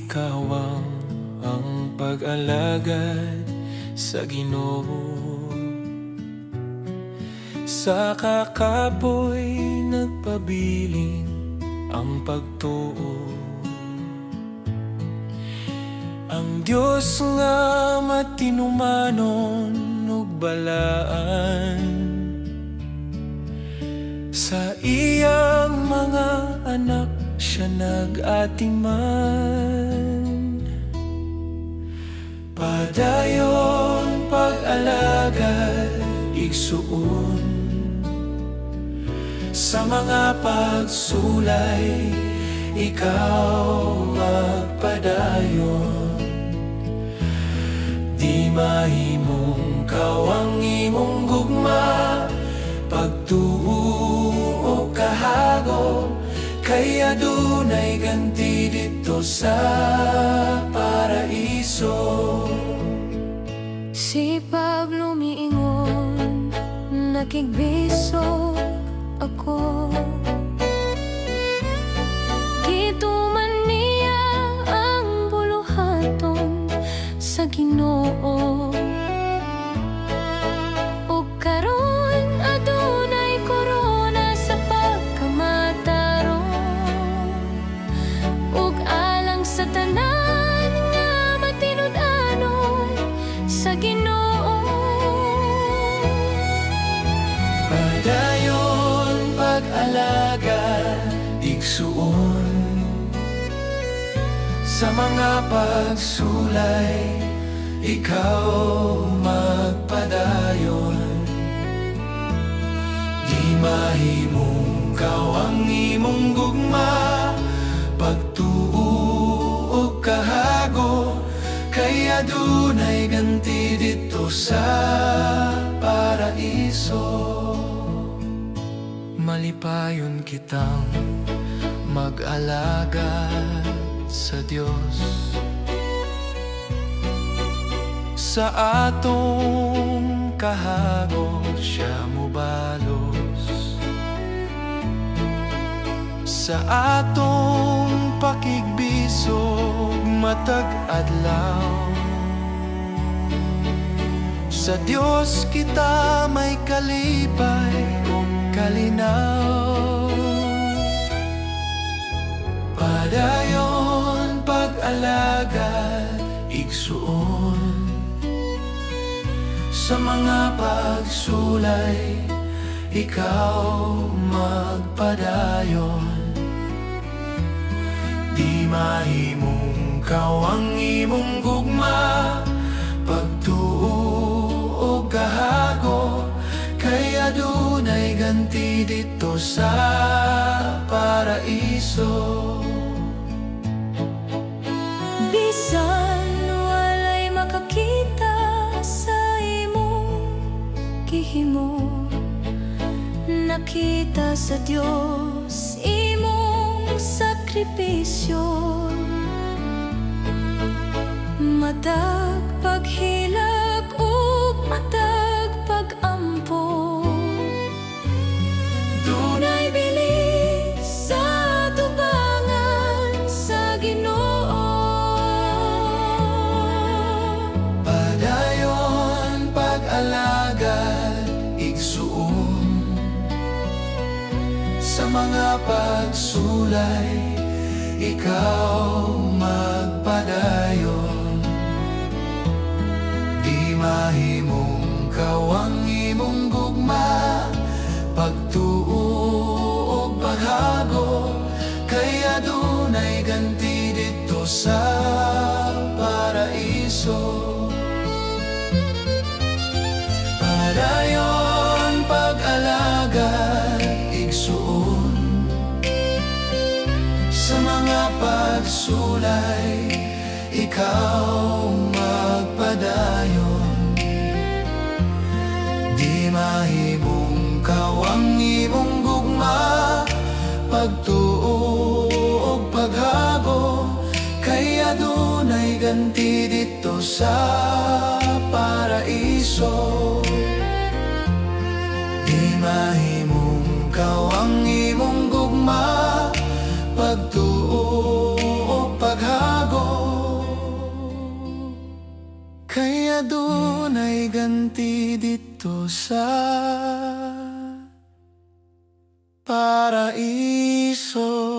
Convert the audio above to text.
ikaw ang pag-alagad sa Ginoo. Sa kakapoy nagpabiling ang pagtuo. Ang Diyos nga matinumanon ug balaan, sa iyang mga anak siya nag-atiman. Padayon pag-alagad igsuon, sa mga pagsulay ikaw magpadayon. Di mahimong kawang imong gugma, pagtuo o kahago, kay adunay ganti dito sa paraiso. Si Pablo miingon, nakigbisog ako. Gituman niya ang buluhaton sa Ginoo. Ug karon adunay korona sa pagkamataron, ug alang sa tanan nga matinud-anon sa Ginoo. Padayon pag-alagad igsuon, sa mga pagsulay ikaw magpadayon. Di mahimong kawang imong gugma, pagtuo o kahago, kay adunay ganti dito sa paraiso. Malipayon kitang mag-alagad sa Diyos, sa atong kahago siya mubalos, sa atong pakigbisog matag adlaw. Sa Diyos kita may kalipay o kalinaw. Padayon pag-alagad igsuon, sa mga pagsulay ikaw magpadayon. Di mahimong kawang imong gugma, pagtuo o kahago, kay adunay ganti dito sa paraiso. Bisan walay makakita sa imong gihimo, nakita sa Dios imong sakripisyo. Matag paghilag ug matag pagampo, dunay bilis sa tubangan sa Ginoo. Padayon pag-alagad igsuon, sa mga pagsulay ikaw magpadayon. Di mahimong kawang imong gugma, pagtuo o paghago, kay adunay ganti dito sa paraiso. Padayon pag-alagad igsuon, sa mga pagsulay ikaw magpadayon. Di mahimong kawang imong gugma, pagtuo o paghago, kay adunay ganti dito sa paraiso. Di mahimong kawang imong gugma, pagtuo o paghago, Kaya dunay ganti dito sa paraiso.